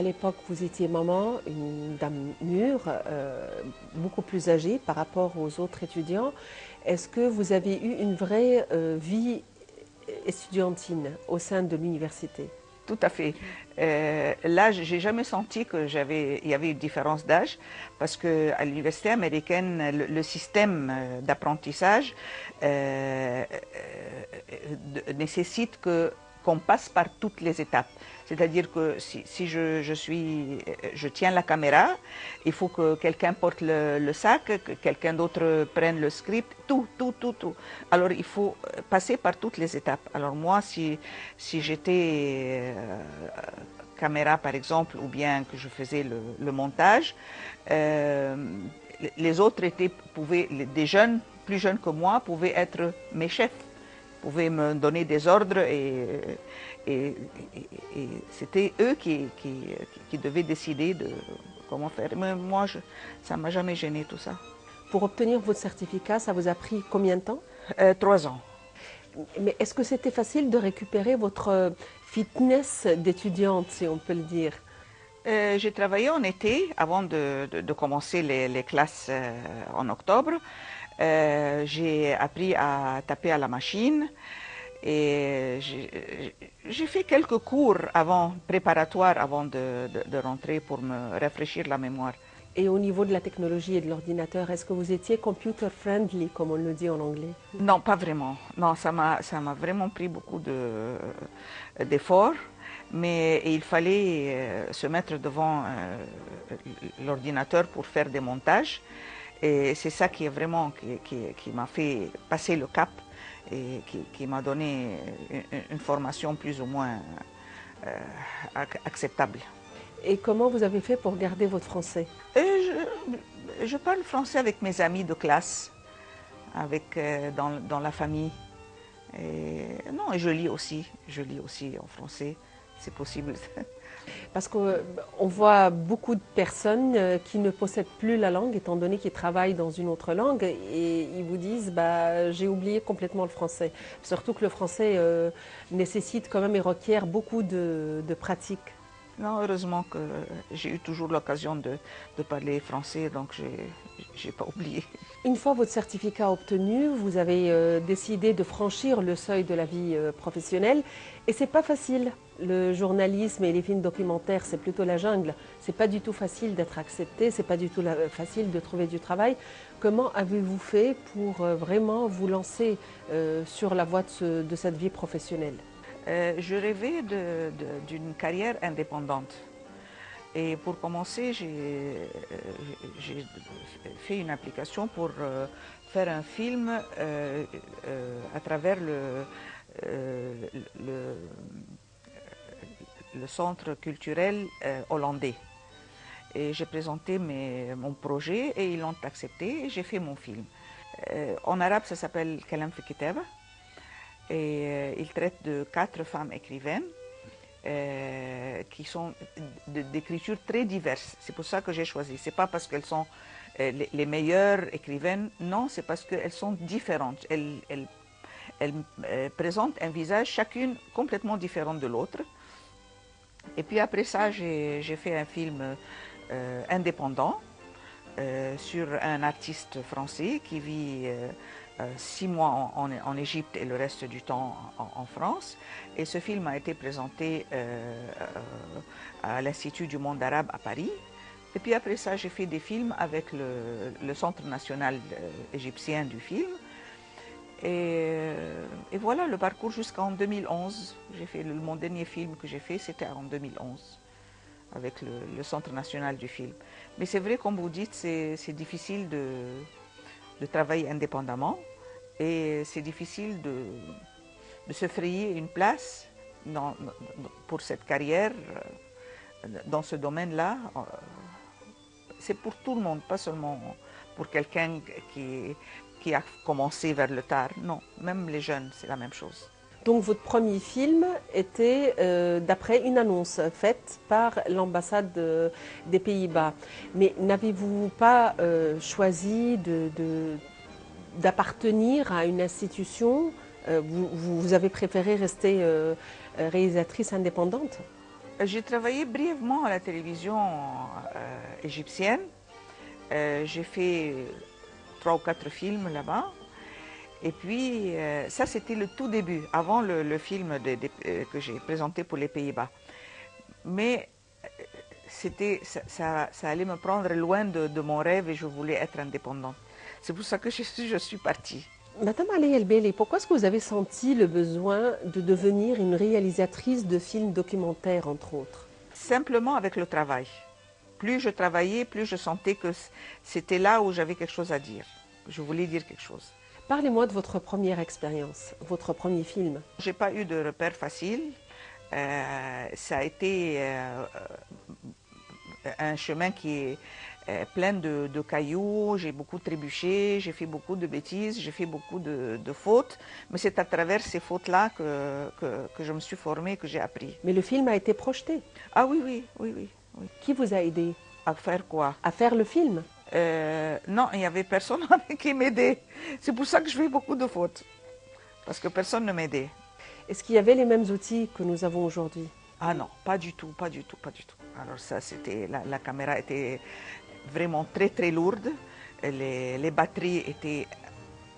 l'époque, vous étiez maman, une dame mûre, beaucoup plus âgée par rapport aux autres étudiants. Est-ce que vous avez eu une vraie vie estudiantine au sein de l'université? Tout à fait. Là, j'ai jamais senti il y avait une différence d'âge, parce que à l'université américaine, le système d'apprentissage nécessite qu'on passe par toutes les étapes. C'est-à-dire que si je tiens la caméra, il faut que quelqu'un porte le sac, que quelqu'un d'autre prenne le script, tout. Alors il faut passer par toutes les étapes. Alors moi, si j'étais caméra par exemple, ou bien que je faisais le montage, les autres des jeunes, plus jeunes que moi, pouvaient être mes chefs, pouvaient me donner des ordres et c'était eux qui devaient décider de comment faire. Mais moi, ça ne m'a jamais gêné tout ça. Pour obtenir votre certificat, ça vous a pris combien de temps? 3 ans. Mais est-ce que c'était facile de récupérer votre fitness d'étudiante, si on peut le dire? J'ai travaillé en été avant de commencer les classes en octobre. J'ai appris à taper à la machine et j'ai fait quelques cours préparatoires avant de rentrer pour me rafraîchir la mémoire. Et au niveau de la technologie et de l'ordinateur, est-ce que vous étiez computer friendly, comme on le dit en anglais? Non, pas vraiment. Non, ça m'a vraiment pris beaucoup d'efforts, mais il fallait se mettre devant l'ordinateur pour faire des montages. Et c'est ça qui est vraiment qui m'a fait passer le cap et qui m'a donné une formation plus ou moins acceptable. Et comment vous avez fait pour garder votre français? Je parle français avec mes amis de classe, dans la famille. Non, et je lis aussi en français, c'est possible. Parce qu'on voit beaucoup de personnes qui ne possèdent plus la langue, étant donné qu'ils travaillent dans une autre langue, et ils vous disent bah, j'ai oublié complètement le français. Surtout que le français nécessite quand même et requiert beaucoup de pratique. Non, heureusement que j'ai eu toujours l'occasion de parler français, donc j'ai pas oublié. Une fois votre certificat obtenu, vous avez décidé de franchir le seuil de la vie professionnelle, et c'est pas facile. Le journalisme et les films documentaires, c'est plutôt la jungle. C'est pas du tout facile d'être accepté, c'est pas du tout facile de trouver du travail. Comment avez-vous fait pour vraiment vous lancer sur la voie de cette vie professionnelle? Je rêvais d'une carrière indépendante. Et pour commencer, j'ai fait une application pour faire un film à travers le centre culturel hollandais. Et j'ai présenté mon projet et ils l'ont accepté et j'ai fait mon film. En arabe, ça s'appelle Kalam fi Kitaba. Et il traite de 4 femmes écrivaines qui sont d'écriture très diverses. C'est pour ça que j'ai choisi. C'est pas parce qu'elles sont les meilleures écrivaines, non, c'est parce qu'elles sont différentes. Elles présentent un visage chacune complètement différent de l'autre. Et puis après ça, j'ai fait un film indépendant sur un artiste français qui vit 6 mois en Égypte et le reste du temps en France. Et ce film a été présenté à l'Institut du monde arabe à Paris. Et puis après ça, j'ai fait des films avec le Centre national égyptien du film. Et voilà le parcours jusqu'en 2011. Mon dernier film que j'ai fait, c'était en 2011, avec le Centre national du film. Mais c'est vrai, comme vous dites, c'est difficile de travailler indépendamment et c'est difficile de se frayer une place pour cette carrière dans ce domaine-là. C'est pour tout le monde, pas seulement pour quelqu'un qui a commencé vers le tard. Non, même les jeunes, c'est la même chose. Donc votre premier film était d'après une annonce faite par l'ambassade des Pays-Bas. Mais n'avez-vous pas choisi d'appartenir à une institution? Vous avez préféré rester réalisatrice indépendante? J'ai travaillé brièvement à la télévision égyptienne. J'ai fait 3 ou 4 films là-bas. Et puis, ça, c'était le tout début, avant le film que j'ai présenté pour les Pays-Bas. Mais ça allait me prendre loin de mon rêve et je voulais être indépendante. C'est pour ça que je suis partie. Madame Ali El Belli, pourquoi est-ce que vous avez senti le besoin de devenir une réalisatrice de films documentaires, entre autres? Simplement avec le travail. Plus je travaillais, plus je sentais que c'était là où j'avais quelque chose à dire. Je voulais dire quelque chose. Parlez-moi de votre première expérience, votre premier film. Je n'ai pas eu de repères faciles. Ça a été un chemin qui est plein de cailloux, j'ai beaucoup trébuché, j'ai fait beaucoup de bêtises, j'ai fait beaucoup de fautes, mais c'est à travers ces fautes-là que je me suis formée, que j'ai appris. Mais le film a été projeté. Ah oui, oui, oui, oui, oui. Qui vous a aidé? À faire quoi? À faire le film? Non, il n'y avait personne qui m'aidait. C'est pour ça que je fais beaucoup de fautes, parce que personne ne m'aidait. Est-ce qu'il y avait les mêmes outils que nous avons aujourd'hui? Ah non, pas du tout, pas du tout, pas du tout. Alors ça, c'était la caméra était vraiment très très lourde. Les batteries étaient,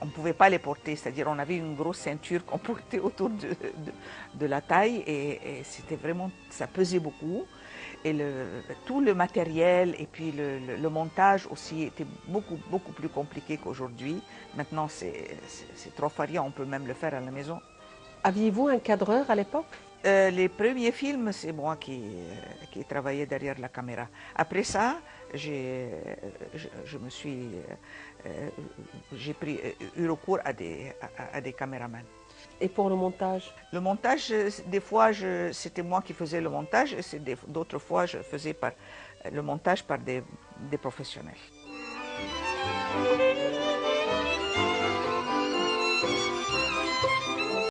on ne pouvait pas les porter, c'est-à-dire on avait une grosse ceinture qu'on portait autour de la taille et c'était vraiment, ça pesait beaucoup. Et tout le matériel et puis le montage aussi était beaucoup plus compliqué qu'aujourd'hui. Maintenant, c'est trop faria, on peut même le faire à la maison. Aviez-vous un cadreur à l'époque? Les premiers films, c'est moi qui travaillais derrière la caméra. Après ça, j'ai eu recours à des caméramans. Et pour le montage? Le montage, des fois, c'était moi qui faisais le montage, et d'autres fois, je faisais le montage par des professionnels.